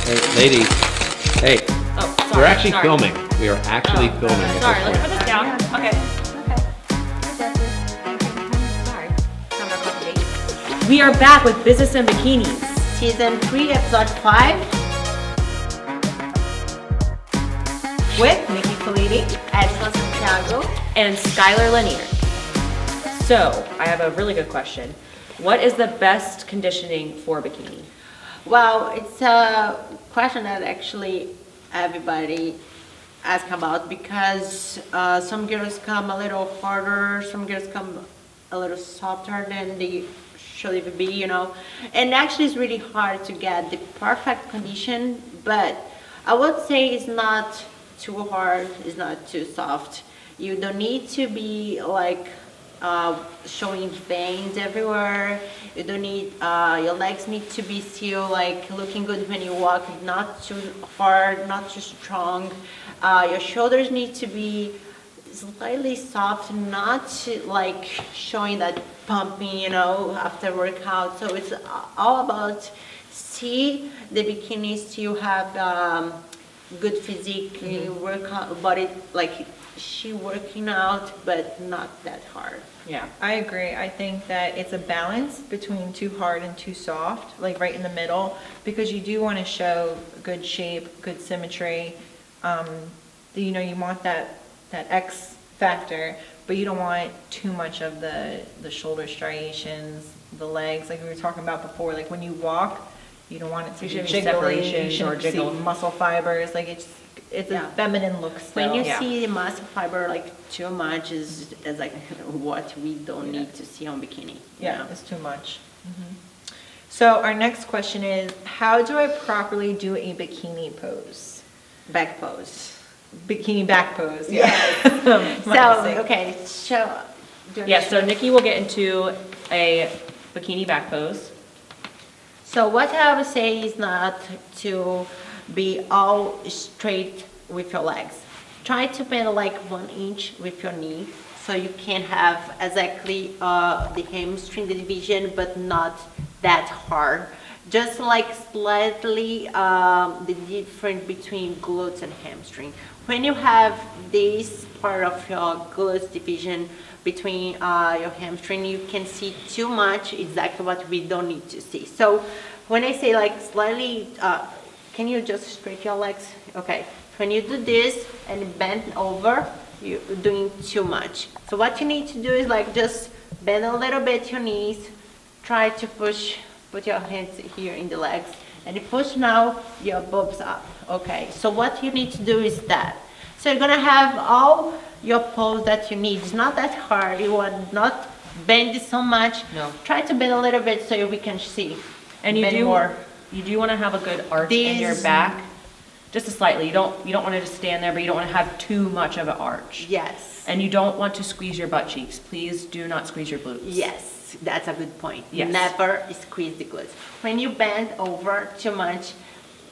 Hey, ladies. Hey. Oh, sorry. We're actually filming. We are actually filming. At Sorry, this let's put point. this down. Okay. Sorry. Time to coffee. We are back with Business and Bikinis. Season 3, episode 5. With Nikki, Politi, Etila, Santiago, And Skylar Lanier. So, I have a really good question. What is the best conditioning for bikini? Well, it's a question that actually everybody asks about because some girls come a little harder, some girls come a little softer than they should even be, you know. And actually it's really hard to get the perfect condition, but I would say it's not too hard, it's not too soft. You don't need to be like showing veins everywhere. You don't need your legs need to be still like looking good when you walk, not too hard, not too strong. Your shoulders need to be slightly soft, not like showing that pumping, you know, after workout. So it's all about see the bikini still have good physique, workout body, like she working out, but not that hard. Yeah. I agree. I think that it's a balance between too hard and too soft, like right in the middle, because you do want to show good shape, good symmetry. You know, you want that X factor, but you don't want too much of the shoulder striations, the legs, like we were talking about before. Like when you walk, you don't want it to You be shouldn't be jiggly, separation you shouldn't or see jiggle. muscle fibers. Like it's Yeah. a feminine look still. When you Yeah. see the muscle fiber like too much is like what we don't need to see on bikini. you Yeah, know? it's too much. So our next question is, how do I properly do a bikini pose? Back pose. Bikini back pose. Yes. My So, mistake. okay, so. do you Yeah, wanna so show- Nikki will get into a bikini back pose. So what I would say is not to be all straight with your legs. Try to bend like 1 inch with your knee so you can have exactly the hamstring division, but not that hard. Just like slightly the difference between glutes and hamstring. When you have this part of your glutes division between your hamstring, you can see too much, exactly what we don't need to see. So when I say like slightly, can you just straighten your legs? Okay. When you do this and bend over, you're doing too much. So what you need to do is like just bend a little bit your knees, try to push, put your hands here in the legs, and you push now your boobs up. Okay, so what you need to do is that. So you're gonna have all your pose that you need. It's not that hard. You want not bend it so much. No. Try to bend a little bit so we can see. And you Bend do more. want to have a good arch in your These- back. Just a slightly. You don't want to just stand there, but you don't want to have too much of an arch. Yes. And you don't want to squeeze your butt cheeks. Please do not squeeze your glutes. Yes, that's a good point. Yes. Never squeeze the glutes. When you bend over too much,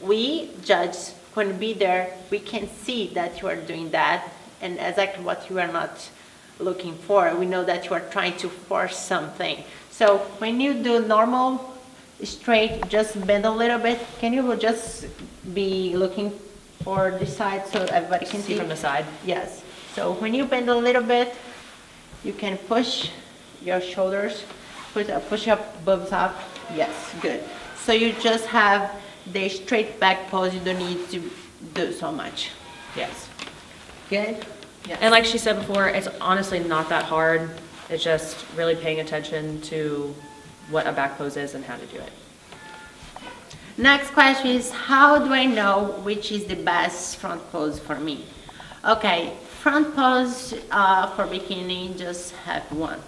we judge when we be there, we can see that you are doing that and exactly what you are not looking for. We know that you are trying to force something. So when you do normal straight, just bend a little bit. Can you just be looking for the side so everybody can See see? from the side. Yes. So when you bend a little bit, you can push your shoulders, push your boobs up. Yes, good. So you just have the straight back pose. You don't need to do so much. Yes. Good? Yes. And like she said before, it's honestly not that hard. It's just really paying attention to what a back pose is and how to do it. Next question is, how do I know which is the best front pose for me? Okay, front pose for bikini, just have one.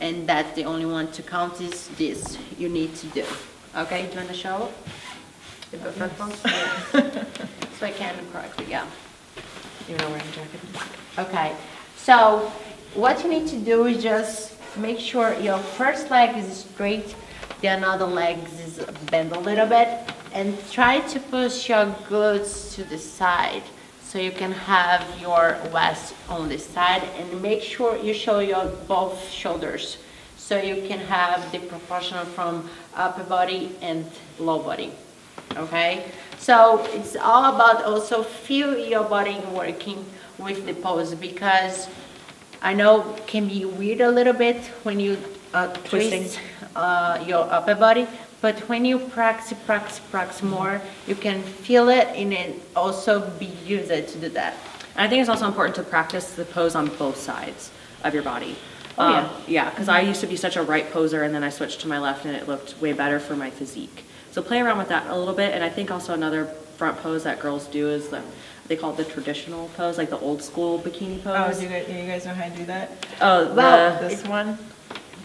And that's the only one to count is this you need to do. Okay, do you want to show the front pose? So I can correctly, yeah. Even though we're wearing a jacket. Okay, so what you need to do is just make sure your first leg is straight, the another leg is bent a little bit, and try to push your glutes to the side so you can have your waist on the side, and make sure you show your both shoulders so you can have the proportion from upper body and low body. okay? So it's all about also feel your body working with the pose, because I know it can be weird a little bit when you twist your upper body, but when you practice more, you can feel it and then also be used to do that. And I think it's also important to practice the pose on both sides of your body. Oh, yeah. Yeah, because I used to be such a right poser, and then I switched to my left, and it looked way better for my physique. So play around with that a little bit, and I think also another front pose that girls do is they call it the traditional pose, like the old school bikini Oh, pose. you guys know how to do that? Oh, Well, This one?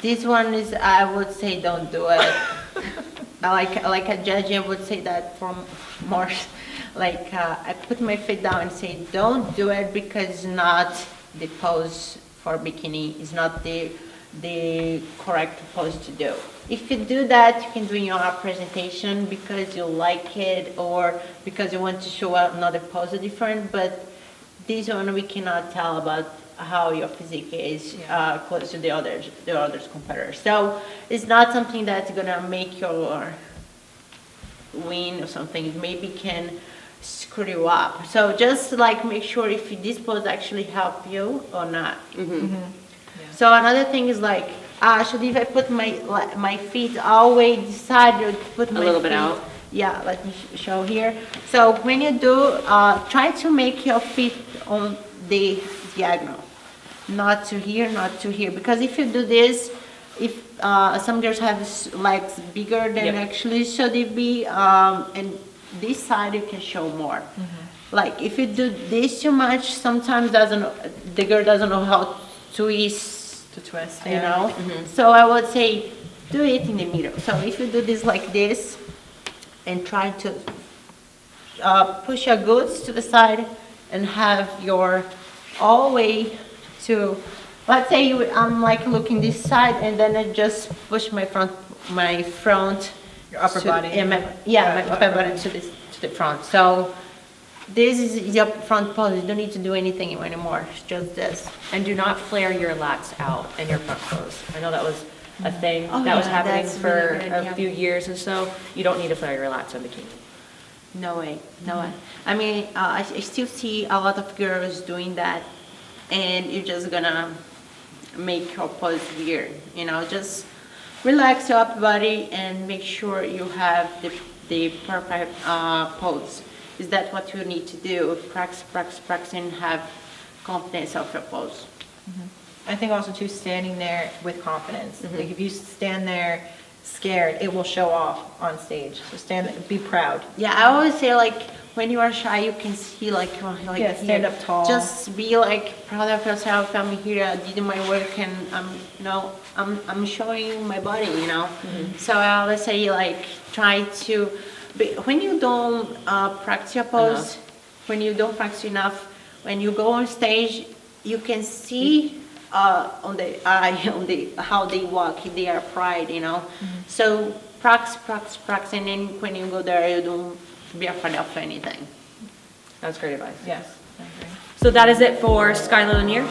This one is, I would say, don't do it. like a judge, I would say that from more, like, I put my feet down and say, don't do it, because it's not the pose for bikini, it's not the correct pose to do. If you do that, you can do in your presentation because you like it or because you want to show another pose different, but this one we cannot tell about how your physique is close to the others competitors. So it's not something that's gonna make your win or something. It maybe can screw you up. So just like make sure if this pose actually help you or not. So another thing is like, should if I put my feet all the way this side, or put my little bit feet- out? Yeah, let me show here. So when you do, try to make your feet on the diagonal. Not to here, not to here. Because if you do this, if some girls have legs bigger than Yep. actually should it be, and this side you can show more. Like if you do this too much, sometimes the girl doesn't know how to twist, you know? So I would say do it in the middle. So if you do this like this and try to push your glutes to the side and have your all the way to, let's say I'm like looking this side and then I just push my front, Your upper body. my upper body to the front. So this is your front pose. You don't need to do anything anymore. It's just this. And do not flare your lats out in your front pose. I know that was a thing Oh, that was yeah, happening that's for really good, a yeah. few years or so. You don't need to flare your lats in bikini. No way, no way. I mean, I still see a lot of girls doing that, and you're just gonna make your pose weird. You know, just relax your upper body and make sure you have the perfect pose. Is that what you need to do? Practice, and have confidence of your pose. I think also too, standing there with confidence. Like if you stand there scared, it will show off on stage. So be proud. Yeah, I always say like when you are shy, you can see like Yeah, stand here. up tall. Just be like proud of yourself. I'm here. I did my work, and I'm showing my body. You know. So I always say like try to. When you don't practice your pose, when you don't practice enough, when you go on stage, you can see on the eye, how they walk, their pride, you know. So practice, and then when you go there, you don't be afraid of anything. That's great advice. Yes. I agree. So that is it for Skylar Lanier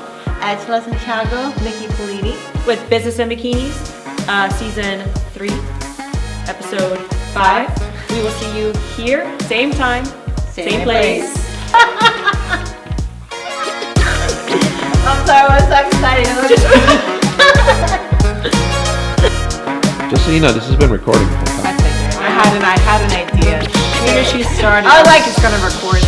Etila, Santiago. Nikki, Politi. with Business and Bikinis, Season 3, Episode 5. We will see you here, same time, same place. I'm sorry, I was so excited. Just so you know, this has been recording the whole time. I had an idea. As soon as she started, I was I like, was just gonna record